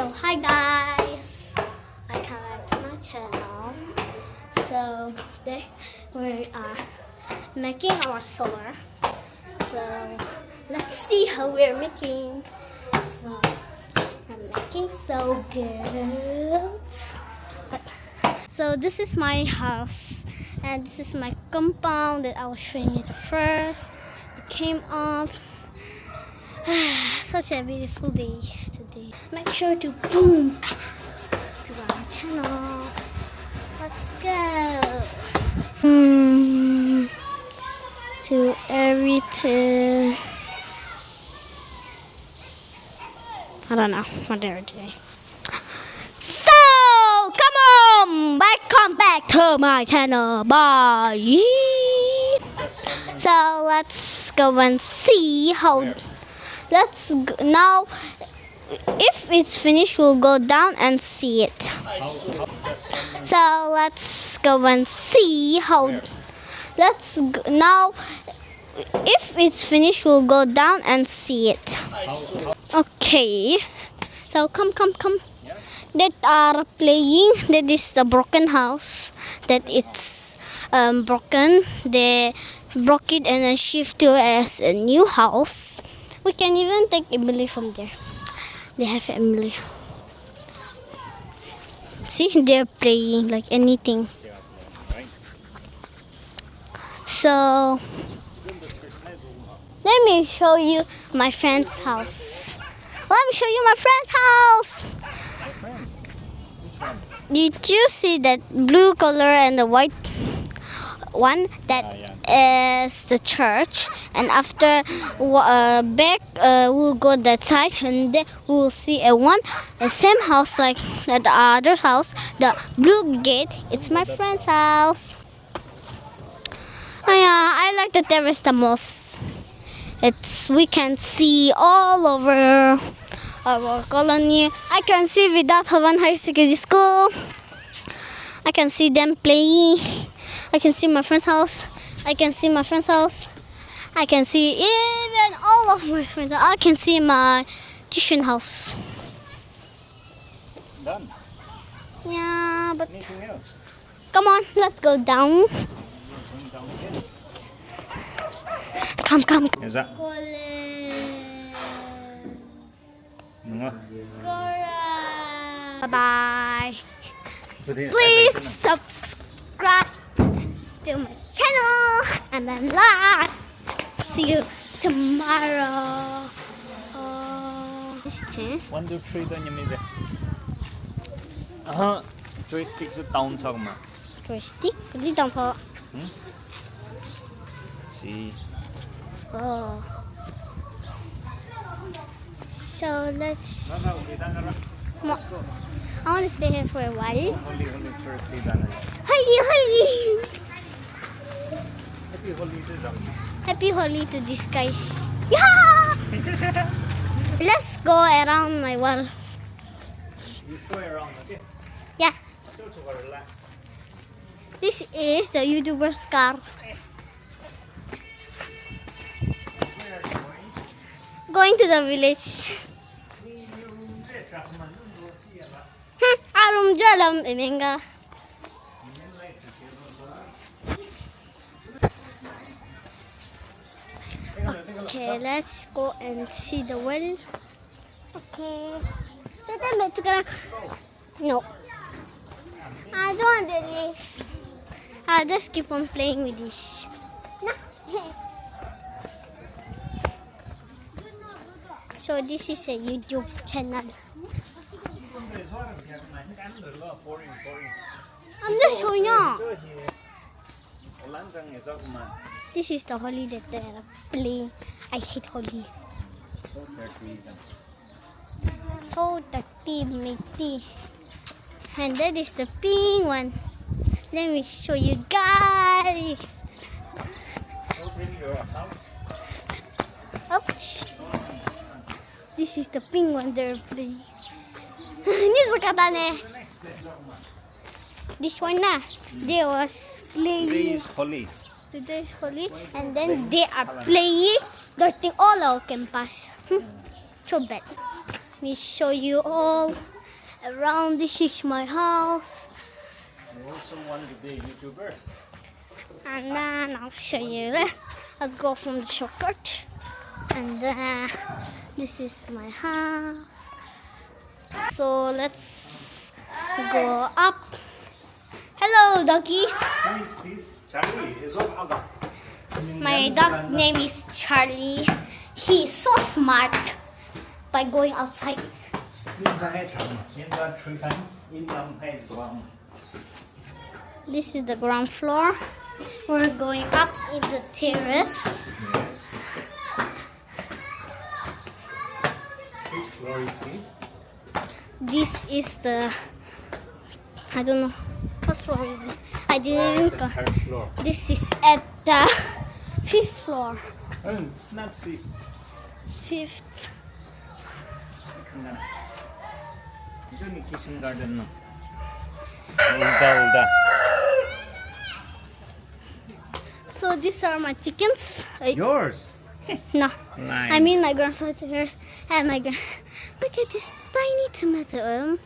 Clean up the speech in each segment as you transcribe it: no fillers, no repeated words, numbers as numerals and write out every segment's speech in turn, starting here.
So hi guys, I come back to my channel. So today we are making our solar. So let's see how we're making. So I'm making so good. So this is my house and this is my compound that I was showing you the first. It came up. Such a beautiful day today. Make sure to boom to our channel. Let's go. To everything. I don't know what they're doing. So come on, welcome back to my channel. Bye. So let's go and see how. Let's go now. If it's finished, we'll go down and see it. So let's go and see how. Let's go now. If it's finished, we'll go down and see it. Okay. So come. That are playing. That is the broken house. That it's broken. They broke it and then shift to as a new house. We can even take Emily from there. They have Emily. See, they're playing like anything. So, let me show you my friend's house. Let me show you my friend's house. Did you see that blue color and the white one? That is the church. And after back, we'll go that side, and then we'll see the same house like the other house, the blue gate. It's my friend's house. Oh yeah, I like the terrace the most. We can see all over our colony. I can see Vidap Havan High Secondary School. I can see them playing. I can see my friend's house. I can see my friend's house. I can see even all of my friends. I can see my tuition house. Done. Yeah, but Anything else? come on, let's go down. Come. Is that? Bye bye. Please subscribe to my channel and then like. See you tomorrow. 1, 2, 3 doon yung mide. Joystick to down talk ma. Joystick? Đi down thôi. See. Oh. So let's. Let's go. I want to stay here for a while. Holy first see that. Hurry! Happy Holi to them. Happy Holi to these guys. Yeah! Let's go around my wall. You show around, okay? Yeah. Show to her left. This is the YouTuber's car. Going to the village. Arum jalam emenga. Okay, let's go and see the well. Okay. No. I don't want to leave. I'll just keep on playing with this. No. So this is a YouTube channel. I'm just showing you. This is the Holi that they are playing. I hate Holi. So dirty, matey. And that is the pink one. Let me show you guys. Oops. This is the pink one they're playing. This one na. They was playing. Today is Holi. Today is Holi. And then they are playing, dirting all our campus. So bad. me show you all around. This is my house. You also want to be a YouTuber? And then I'll show you. I'll go from the shortcut. And then this is my house. So let's go up. Hello, doggy. Who is this? Charlie. Is of Kaka. My dog name is Charlie. He is so smart by going outside. This is the ground floor. We're going up in the terrace. Yes. Which floor is this? This is the, I don't know what floor is it. I didn't go. Third floor. This is at the 5th floor. Oh, it's not fifth. 5th. 이건 키친 가든 너. 울다. So these are my chickens. Yours. No, Nine. I mean my grandfather's and my Look at this tiny tomato.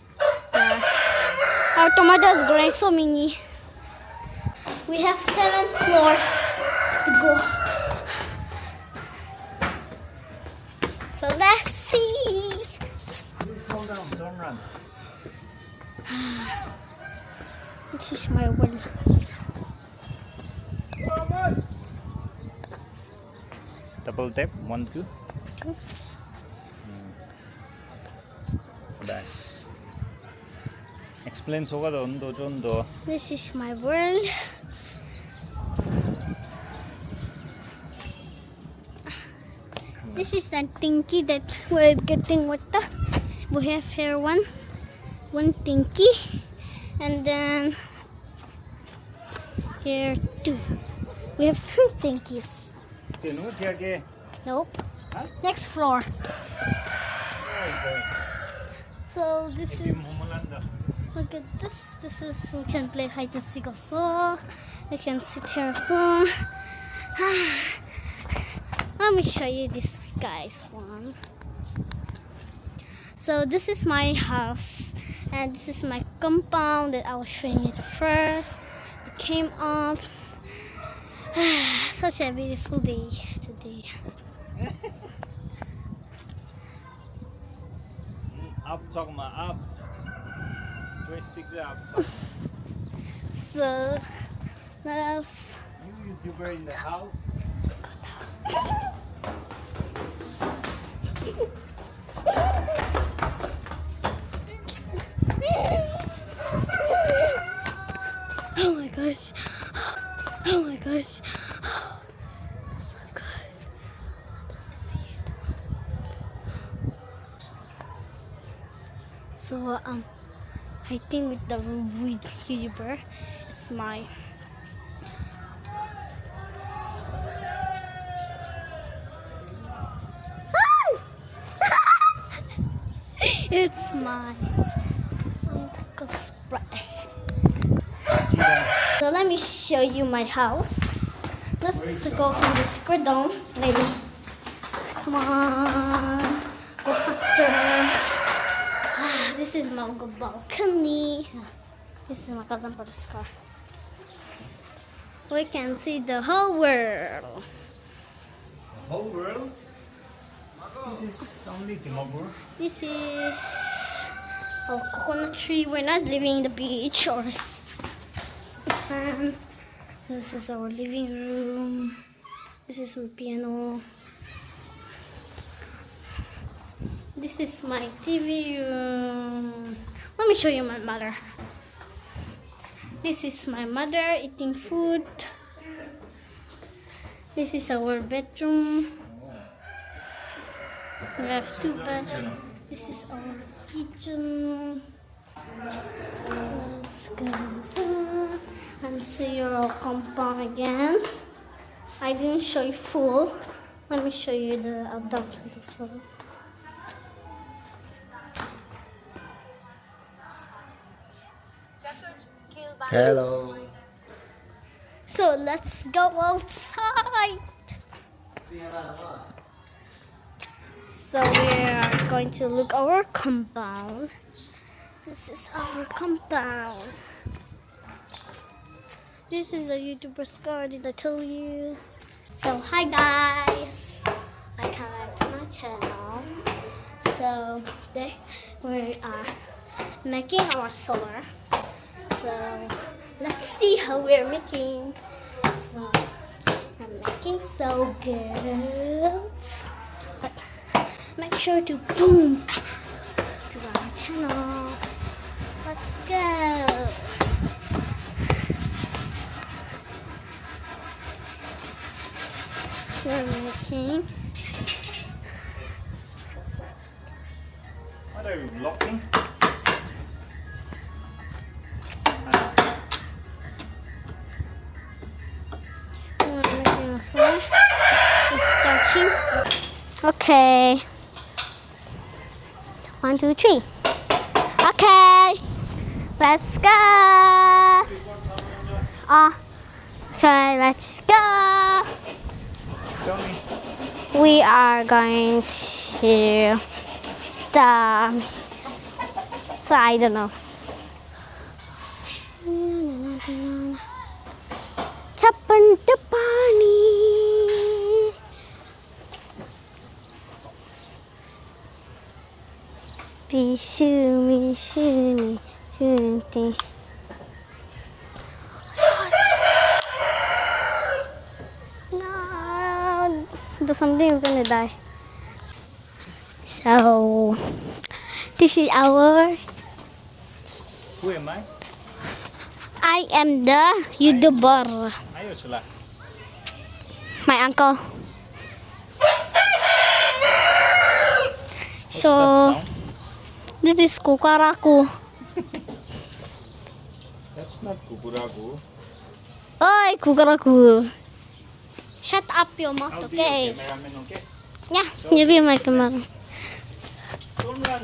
Our tomato is growing so many. We have 7 floors to go. So let's see. Hold on, don't run. This is my world. Double tap, 1, 2. Dash. Explain soga do jondo. This is my world. This is the tinky that we're getting water. We have here one tinky, and then here 2. We have 3 tinkies. Tenu jage. Nope. Huh? Next floor. So this is, look at this. This is, we can play hide and seek also. We can sit here also. Let me show you this guy's one. So this is my house, and this is my compound that I was showing you the first. It came up. Such a beautiful day today. Up, talk ma up. Joystick up. Talk. So let's. You YouTuber in the house. Oh my gosh. Oh my gosh. So good. Let's see it. So I think with the YouTuber, it's my it's my Uncle Spray. So let me show you my house. Let's go from the secret down, lady. Come on, go faster. This is my balcony. This is my cousin brother's car. We can see the whole world. The whole world? This is only Timogur. This is a coconut tree. We're not living in the beach or. This is our living room. This is my piano. This is my TV room. Let me show you my mother. This is my mother eating food. This is our bedroom. We have 2 beds. This is our kitchen. Let's go down and see your compound again. I didn't show you full. Let me show you the adopted also. Hello. So let's go outside. So we are going to look our compound. This is our compound. This is a YouTuber's garden, I tell you. So hi guys, welcome back to my channel. So today we are making our solar. So let's see how we're making. So I'm making so good. But make sure to boom to our channel. Let's go. We're making. What are you blocking? We're making a solar. It's starting. Okay. 1, 2, 3. Okay. Let's go. Okay, let's go. Show me. We are going to the. So I don't know. Chapan pani. Bisu misuni junti. No, something is gonna die. So this is our. Who am I? I am the YouTuber. Ayo sulah. My uncle. What's So that sound? this is kukaraku. That's not kukuraku. Oi, kukaraku. Shut up your mouth, I'll be okay? your cameraman, okay? Yeah, you be my camera. Don't run.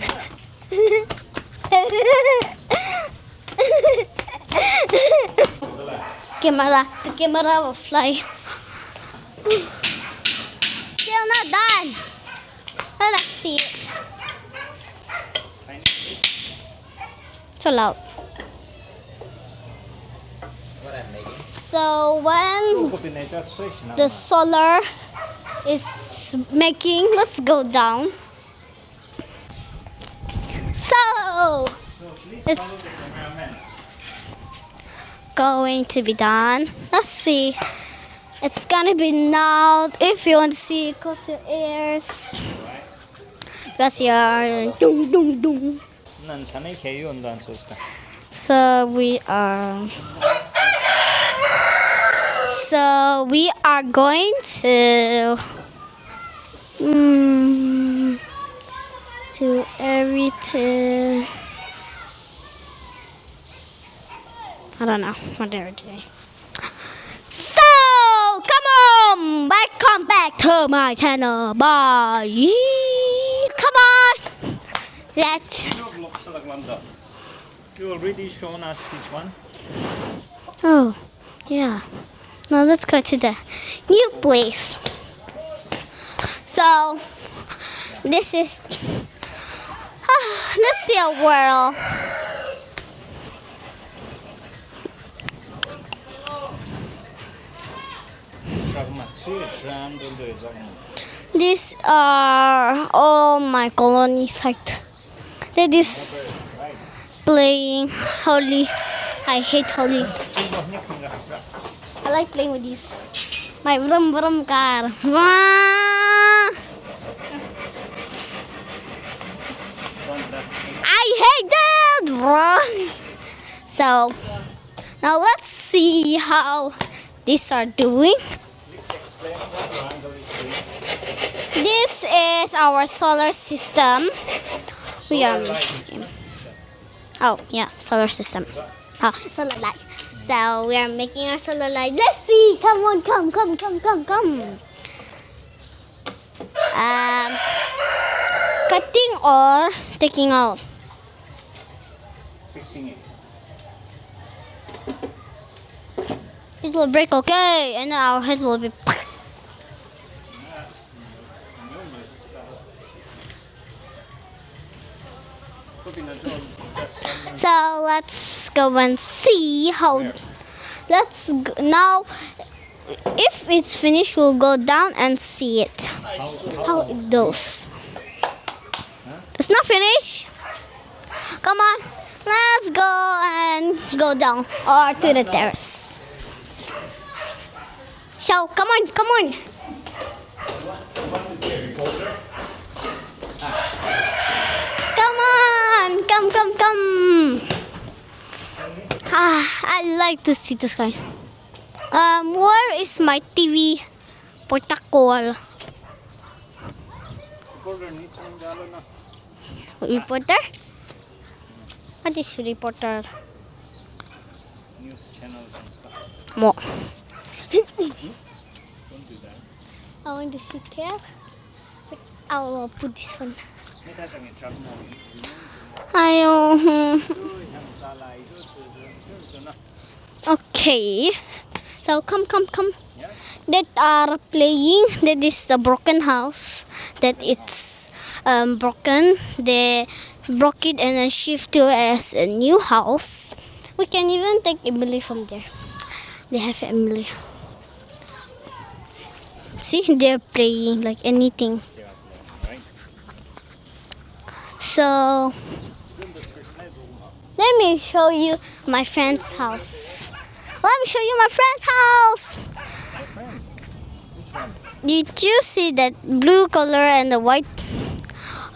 The camera will fly. Still not done. Let us see it. So loud. What I'm making? So when the solar is making, let's go down. So So please follow it's the cameraman. going to be done. Let's see. It's gonna be now. If you want to see, close your ears. Close your dum dum dum. 난 자네 개유 온다 안 쏠까? So we are going to do everything. I don't know what they're doing. So come on, welcome back to my channel. Bye. Come on. Let's. You already shown us this one. Oh, yeah. Now let's go to the new place. So this is. Let's see a world. 잠깐만, 트위에 드란들도 잠깐만. These are all my colony site. That is Right. playing Holy. I hate Holy. 이거 하니까 I like playing with this. My brum car. Wah! I hate that. Wrong. So now let's see how these are doing. Please explain what triangle is doing. This is our solar system. We are Solar light making. system. Oh yeah, solar system. Oh, solar light. So we are making our solar light. Let's see. Come on, come. Cutting or taking out? Fixing it. It will break, okay, and our head will be. So let's go and see how. Now. If it's finished, we'll go down and see it. How it goes. It's not finished. Come on, let's go and go down or to the terrace. So come on, come on. Come on, come. I like to see the sky. Where is my TV protocol? Reporter? What is reporter? News channel and stuff. Mo. Don't do that. I want to sit here. I'll put this one. Okay. So come. Yeah. That are playing. That is the broken house. That it's broken. They broke it and then shift to as a new house. We can even take Emily from there. They have Emily. See, they're playing like anything. So let me show you my friend's house. Let me show you my friend's house. My friend. Which one? Did you see that blue color and the white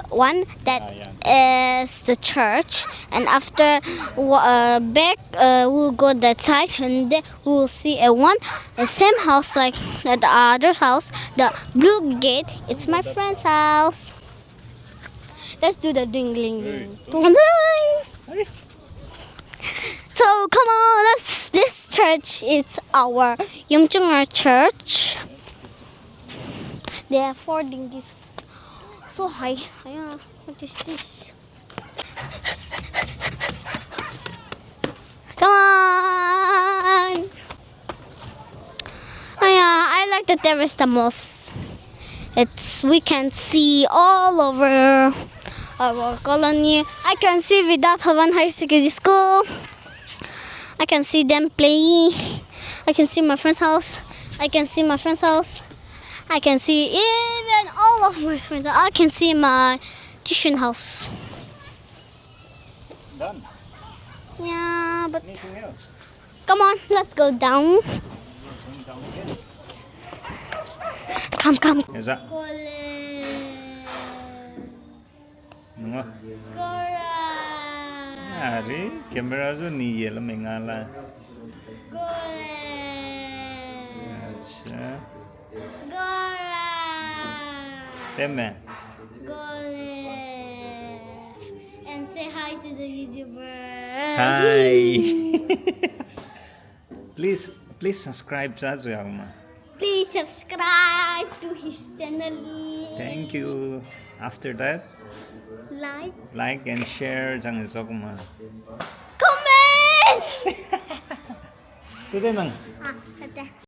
one? That is the church. And after back, we'll go that side, and then we'll see the same house like the other house. The blue gate. It's my friend's house. Let's do the ding-ling-ling. So come on, this church is our Yumchunga church. They are 4 dinghies. So high. What is this? Come on. I like the terrace the most. We can see all over our colony. I can see Vidap Havan High Secondary School. I can see them playing. I can see my friend's house. I can see even all of my friends. I can see my tuition house. Done. Yeah, but Anything else? come on, let's go down. Going down again. Come. Is that? Nunga. Ari, camera jo ni ye la mengala. Acha. Temme. And say hi to the YouTubers. Hi. Please subscribe as well, ma. Please subscribe to his channel. Thank you. After that, like and share jangan sokma. Comment. Today mang. Kata.